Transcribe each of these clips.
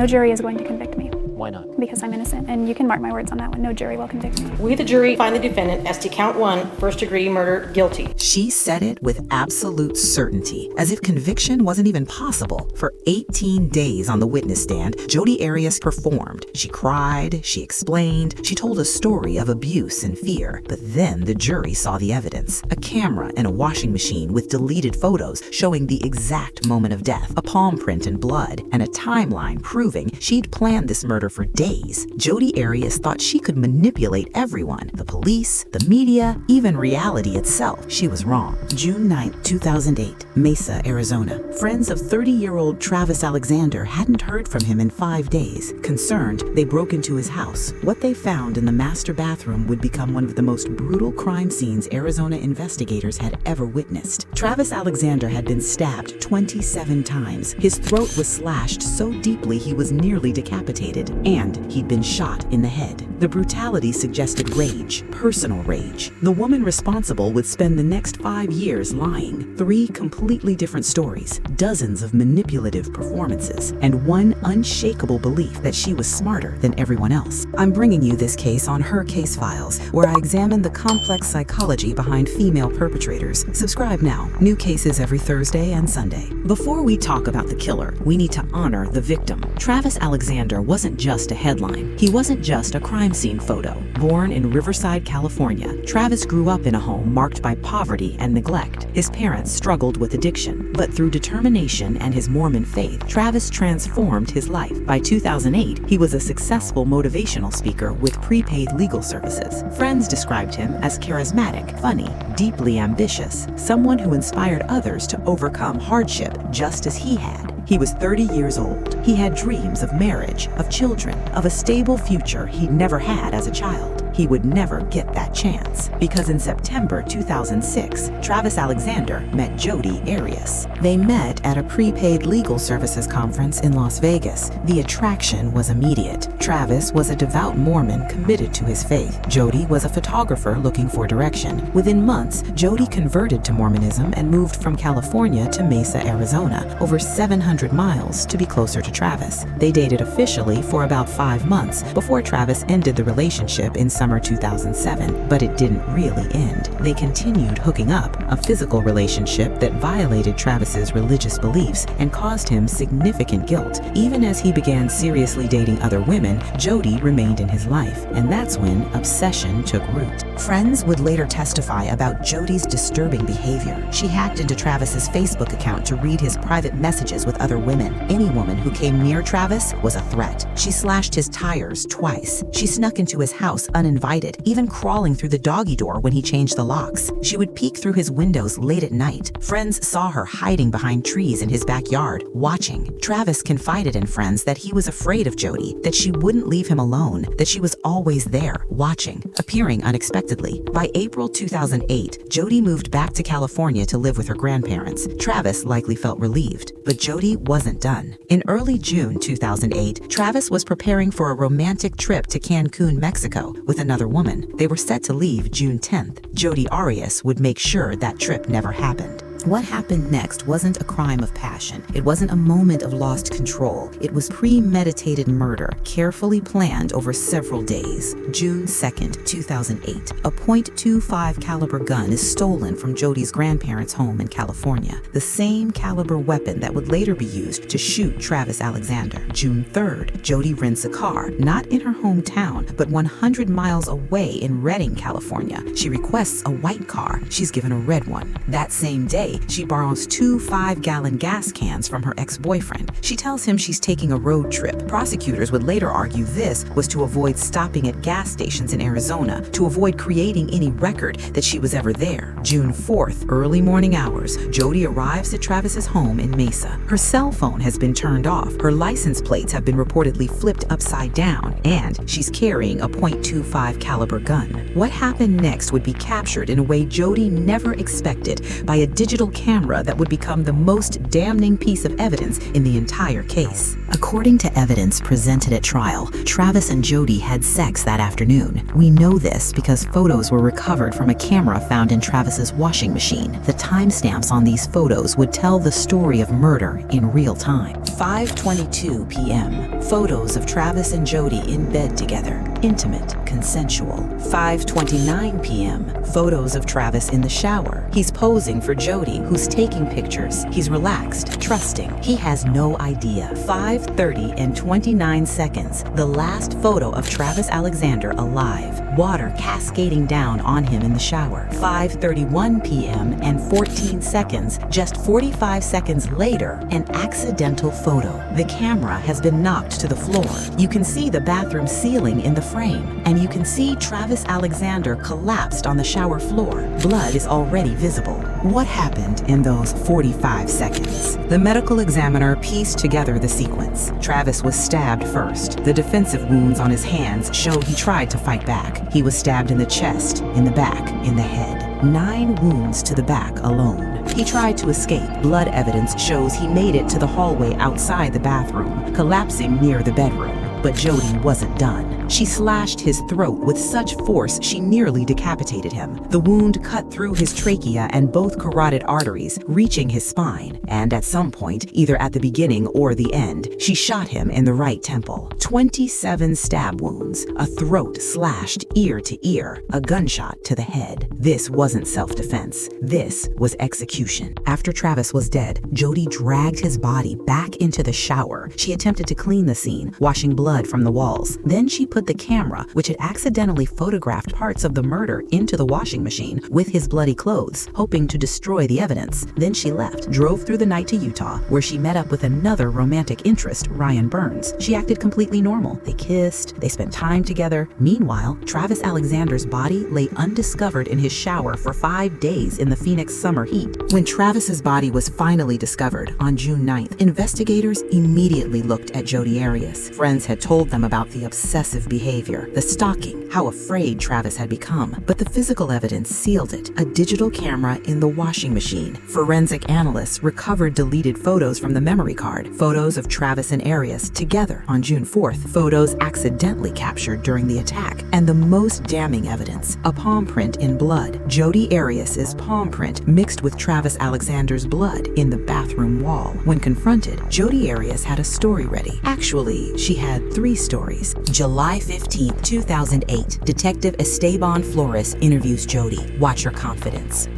No jury is going to convict me Why not? because I'm innocent, and you can mark my words on that one. No jury will convict me. We, the jury, find the defendant as to count 1, first-degree murder, guilty. She said it with absolute certainty, as if conviction wasn't even possible. For 18 days on the witness stand, Jodi Arias performed. She cried, she explained, she told a story of abuse and fear. But then the jury saw the evidence. A camera and a washing machine with deleted photos showing the exact moment of death, a palm print and blood, and a timeline proving she'd planned this murder for days. Jodi Arias thought she could manipulate everyone, the police, the media, even reality itself. She was wrong. June 9, 2008, Mesa, Arizona. Friends of 30-year-old Travis Alexander hadn't heard from him in 5 days. Concerned, they broke into his house. What they found in the master bathroom would become one of the most brutal crime scenes Arizona investigators had ever witnessed. Travis Alexander had been stabbed 27 times. His throat was slashed so deeply he was nearly decapitated, and he'd been shot in the head. The brutality suggested rage, personal rage. The woman responsible would spend the next 5 years lying. 3 completely different stories, dozens of manipulative performances, and one unshakable belief that she was smarter than everyone else. I'm bringing you this case on Her Case Files, where I examine the complex psychology behind female perpetrators. Subscribe now. New cases every Thursday and Sunday. Before we talk about the killer, we need to honor the victim. Travis Alexander wasn't just a headline. He wasn't just a crime scene photo. Born in Riverside, California, Travis grew up in a home marked by poverty and neglect. His parents struggled with addiction, but through determination and his Mormon faith, Travis transformed his life. By 2008, he was a successful motivational speaker with prepaid legal services. Friends described him as charismatic, funny, deeply ambitious, someone who inspired others to overcome hardship just as he had. He was 30 years old. He had dreams of marriage, of children, of a stable future he'd never had as a child. He would never get that chance, because in September 2006, Travis Alexander met Jodi Arias. They met at a prepaid legal services conference in Las Vegas. The attraction was immediate. Travis was a devout Mormon committed to his faith. Jodi was a photographer looking for direction. Within months, Jodi converted to Mormonism and moved from California to Mesa, Arizona, over 700 miles to be closer to Travis. They dated officially for about 5 months before Travis ended the relationship in summer 2007, but it didn't really end. They continued hooking up, a physical relationship that violated Travis's religious beliefs and caused him significant guilt. Even as he began seriously dating other women, Jodi remained in his life, and that's when obsession took root. Friends would later testify about Jodi's disturbing behavior. She hacked into Travis's Facebook account to read his private messages with other women. Any woman who came near Travis was a threat. She slashed his tires twice. She snuck into his house uninvited, even crawling through the doggy door when he changed the locks. She would peek through his windows late at night. Friends saw her hiding behind trees in his backyard, watching. Travis confided in friends that he was afraid of Jodi, that she wouldn't leave him alone, that she was always there, watching, appearing unexpectedly. By April 2008, Jodi moved back to California to live with her grandparents. Travis likely felt relieved, but Jodi wasn't done. In early June 2008, Travis was preparing for a romantic trip to Cancun, Mexico, with another woman. They were set to leave June 10th. Jodi Arias would make sure that trip never happened. What happened next wasn't a crime of passion. It wasn't a moment of lost control. It was premeditated murder, carefully planned over several days. June 2nd, 2008. A .25 caliber gun is stolen from Jodi's grandparents' home in California. The same caliber weapon that would later be used to shoot Travis Alexander. June 3rd, Jodi rents a car, not in her hometown, but 100 miles away in Redding, California. She requests a white car. She's given a red one. That same day, she borrows 2 5-gallon gas cans from her ex-boyfriend. She tells him she's taking a road trip. Prosecutors would later argue this was to avoid stopping at gas stations in Arizona, to avoid creating any record that she was ever there. June 4th, early morning hours, Jodi arrives at Travis's home in Mesa. Her cell phone has been turned off, her license plates have been reportedly flipped upside down, and she's carrying a .25 caliber gun. What happened next would be captured in a way Jodi never expected by a digital digital camera that would become the most damning piece of evidence in the entire case. According to evidence presented at trial, Travis and Jodi had sex that afternoon. We know this because photos were recovered from a camera found in Travis's washing machine. The timestamps on these photos would tell the story of murder in real time. 5:22 p.m. Photos of Travis and Jodi in bed together. Intimate, consensual. 5:29 p.m. Photos of Travis in the shower. He's posing for Jodi, who's taking pictures. He's relaxed, trusting. He has no idea. 5:30 and 29 seconds. The last photo of Travis Alexander alive. Water cascading down on him in the shower. 5:31 p.m. and 14 seconds. Just 45 seconds later, an accidental photo. The camera has been knocked to the floor. You can see the bathroom ceiling in the frame, and you can see Travis Alexander collapsed on the shower floor. Blood is already visible. What happened in those 45 seconds? The medical examiner pieced together the sequence. Travis was stabbed first. The defensive wounds on his hands show he tried to fight back. He was stabbed in the chest, in the back, in the head. 9 wounds to the back alone. He tried to escape. Blood evidence shows he made it to the hallway outside the bathroom, collapsing near the bedroom. But Jodi wasn't done. She slashed his throat with such force she nearly decapitated him. The wound cut through his trachea and both carotid arteries, reaching his spine. And at some point, either at the beginning or the end, she shot him in the right temple. 27 stab wounds, a throat slashed ear to ear, a gunshot to the head. This wasn't self-defense. This was execution. After Travis was dead, Jodi dragged his body back into the shower. She attempted to clean the scene, washing blood from the walls. Then she put the camera, which had accidentally photographed parts of the murder, into the washing machine with his bloody clothes, hoping to destroy the evidence. Then she left, drove through the night to Utah, where she met up with another romantic interest, Ryan Burns. She acted completely normal. They kissed, they spent time together. Meanwhile, Travis Alexander's body lay undiscovered in his shower for 5 days in the Phoenix summer heat. When Travis's body was finally discovered on June 9th, investigators immediately looked at Jodi Arias. Friends had told them about the obsessive behavior, the stalking, how afraid Travis had become. But the physical evidence sealed it. A digital camera in the washing machine. Forensic analysts recovered deleted photos from the memory card. Photos of Travis and Arias together on June 4th. Photos accidentally captured during the attack. And the most damning evidence, a palm print in blood. Jodi Arias' palm print mixed with Travis Alexander's blood in the bathroom wall. When confronted, Jodi Arias had a story ready. Actually, she had 3 stories. July 15, 2008, Detective Esteban Flores interviews Jodi. Watch her confidence.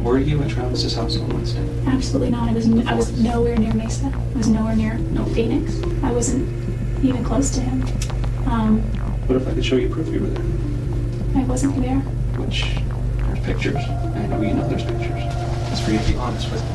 Were you at Travis's house on Wednesday? Absolutely not. I was nowhere near Mesa. I was nowhere near Phoenix. I wasn't even close to him. What if I could show you proof you were there? I wasn't there. Which, there's pictures. I know you know there's pictures. It's for you to be honest with me.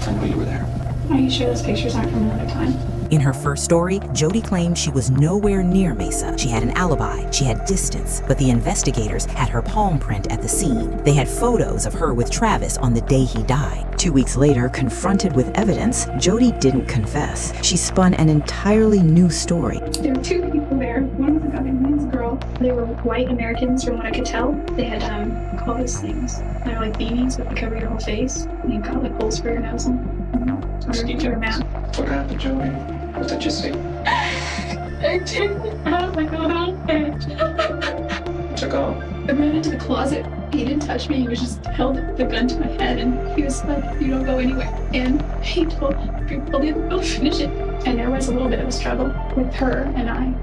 I know you were there. Are you sure those pictures aren't from another time? In her first story, Jodi claimed she was nowhere near Mesa. She had an alibi, she had distance, but the investigators had her palm print at the scene. They had photos of her with Travis on the day he died. 2 weeks later, confronted with evidence, Jodi didn't confess. She spun an entirely new story. There were 2 people there. One was a guy and one was a girl. They were white Americans from what I could tell. They had, all those things. They were like beanies, but they cover your whole face. And you've got like holes for your nose and your mouth. What happened, Jodi? What did you see? I took out like a little bitch. Took off? I ran into the closet. He didn't touch me. He was just held the gun to my head, and he was like, "You don't go anywhere." And he told people, "Go finish it." And there was a little bit of a struggle with her and I.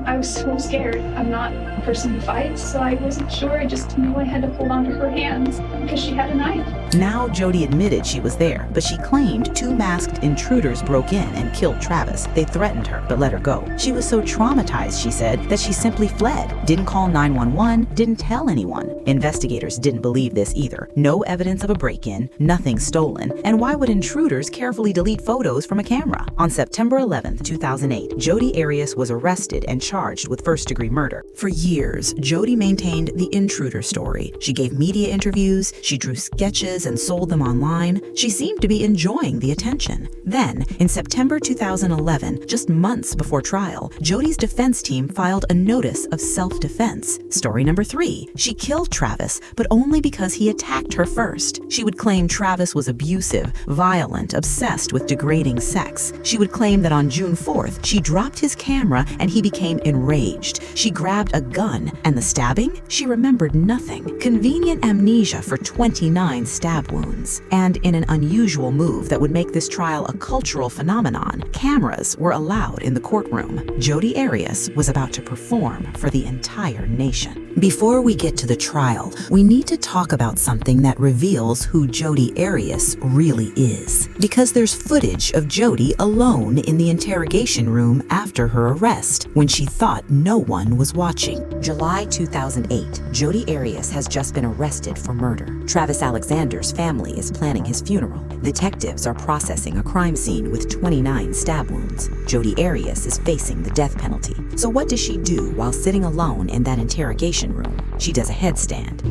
I was so scared. I'm not a person who fights, so I wasn't sure. I just knew I had to hold on to her hands because she had a knife. Now Jodi admitted she was there, but she claimed 2 masked intruders broke in and killed Travis. They threatened her, but let her go. She was so traumatized, she said, that she simply fled. Didn't call 911, didn't tell anyone. Investigators didn't believe this either. No evidence of a break-in, nothing stolen, and why would intruders carefully delete photos from a camera. On September 11, 2008, Jodi Arias was arrested and charged with first-degree murder. For years, Jodi maintained the intruder story. She gave media interviews, she drew sketches and sold them online. She seemed to be enjoying the attention. Then, in September 2011, just months before trial, Jodi's defense team filed a notice of self-defense. Story number 3, she killed Travis, but only because he attacked her first. She would claim Travis was abusive, violent, obsessed with degrading sex. She would claim that on June 4th, she dropped his camera and he became enraged. She grabbed a gun, and the stabbing? She remembered nothing. Convenient amnesia for 29 stab wounds. And in an unusual move that would make this trial a cultural phenomenon, cameras were allowed in the courtroom. Jodi Arias was about to perform for the entire nation. Before we get to the trial, we need to talk about something that reveals who Jodi Arias really is. Because there's footage of Jodi alone in the interrogation room after her arrest, when she thought no one was watching. July 2008, Jodi Arias has just been arrested for murder. Travis Alexander's family is planning his funeral. Detectives are processing a crime scene with 29 stab wounds. Jodi Arias is facing the death penalty. So what does she do while sitting alone in that interrogation room? She does a headstand.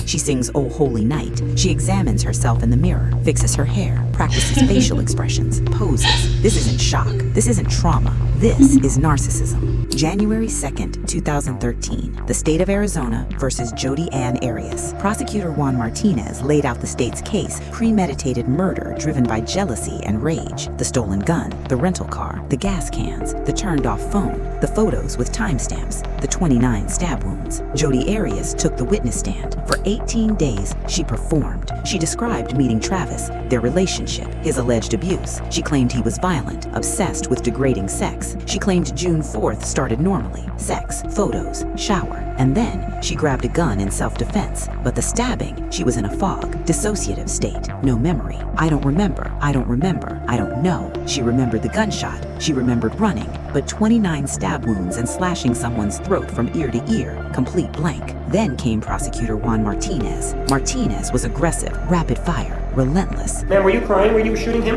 She sings Oh Holy Night. She examines herself in the mirror, fixes her hair, practices facial expressions, poses. This isn't shock. This isn't trauma. This is narcissism. January 2nd, 2013, the state of Arizona versus Jodi Ann Arias. Prosecutor Juan Martinez laid out the state's case, premeditated murder driven by jealousy and rage, the stolen gun, the rental car, the gas cans, the turned off phone, the photos with timestamps, the 29 stab wounds. Jodi Arias took the witness stand. For 18 days, she performed. She described meeting Travis, their relationship, his alleged abuse. She claimed he was violent, obsessed with degrading sex. She claimed June 4th started normally. Sex, photos, shower. And then she grabbed a gun in self-defense. But the stabbing, she was in a fog, dissociative state, no memory. I don't remember, I don't remember, I don't know. She remembered the gunshot. She remembered running. But 29 stab wounds and slashing someone's throat from ear to ear, complete blank. Then came Prosecutor Juan Martinez. Martinez was aggressive, rapid fire, relentless. Ma'am, were you crying when you were shooting him?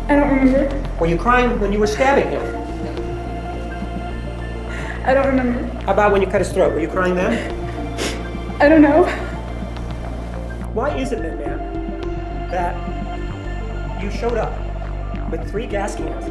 I don't remember. Were you crying when you were stabbing him? I don't remember. How about when you cut his throat? Were you crying then? I don't know. Why is it then, ma'am, that you showed up with 3 gas cans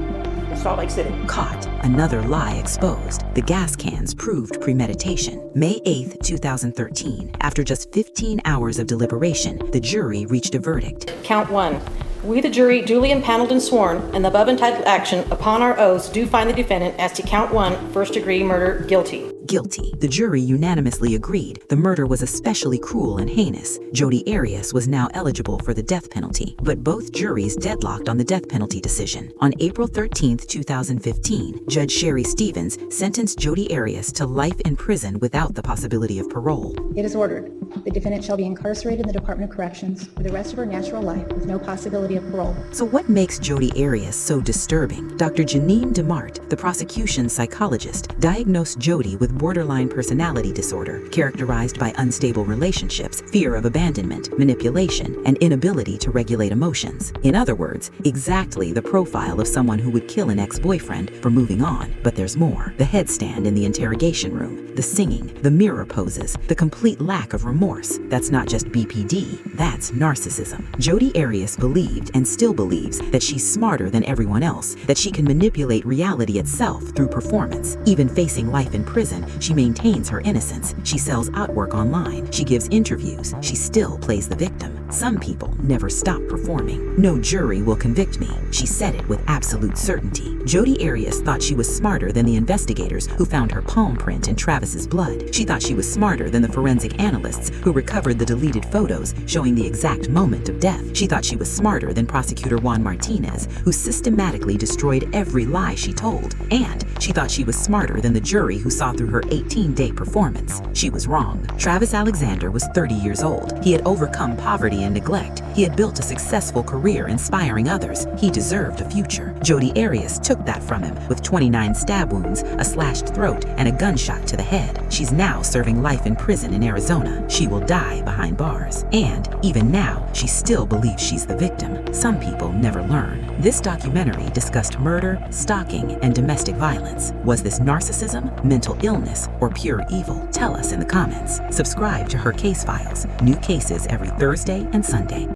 in Salt Lake City? Caught. Another lie exposed. The gas cans proved premeditation. May 8th, 2013. After just 15 hours of deliberation, the jury reached a verdict. Count 1. We, the jury, duly impaneled and sworn, in the above entitled action, upon our oaths, do find the defendant as to count 1, first-degree murder, guilty. Guilty. The jury unanimously agreed the murder was especially cruel and heinous. Jodi Arias was now eligible for the death penalty, but both juries deadlocked on the death penalty decision. On April 13th, 2015, Judge Sherry Stevens sentenced Jodi Arias to life in prison without the possibility of parole. It is ordered. The defendant shall be incarcerated in the Department of Corrections for the rest of her natural life with no possibility of parole. So what makes Jodi Arias so disturbing? Dr. Janine DeMart, the prosecution's psychologist, diagnosed Jodi with borderline personality disorder, characterized by unstable relationships, fear of abandonment, manipulation, and inability to regulate emotions. In other words, exactly the profile of someone who would kill an ex-boyfriend for moving on. But there's more. The headstand in the interrogation room, the singing, the mirror poses, the complete lack of remorse. That's not just BPD, that's narcissism. Jodi Arias believed and still believes that she's smarter than everyone else, that she can manipulate reality itself through performance. Even facing life in prison, she maintains her innocence. She sells artwork online. She gives interviews. She still plays the victim. Some people never stop performing. No jury will convict me. She said it with absolute certainty. Jodi Arias thought she was smarter than the investigators who found her palm print in Travis's blood. She thought she was smarter than the forensic analysts who recovered the deleted photos showing the exact moment of death. She thought she was smarter than Prosecutor Juan Martinez, who systematically destroyed every lie she told. And she thought she was smarter than the jury who saw through her 18-day performance. She was wrong. Travis Alexander was 30 years old. He had overcome poverty poverty and neglect. He had built a successful career inspiring others. He deserved a future. Jodi Arias took that from him with 29 stab wounds, a slashed throat, and a gunshot to the head. She's now serving life in prison in Arizona. She will die behind bars. And even now, she still believes she's the victim. Some people never learn. This documentary discussed murder, stalking, and domestic violence. Was this narcissism, mental illness, or pure evil? Tell us in the comments. Subscribe to Her Case Files. New cases every Thursday and Sunday.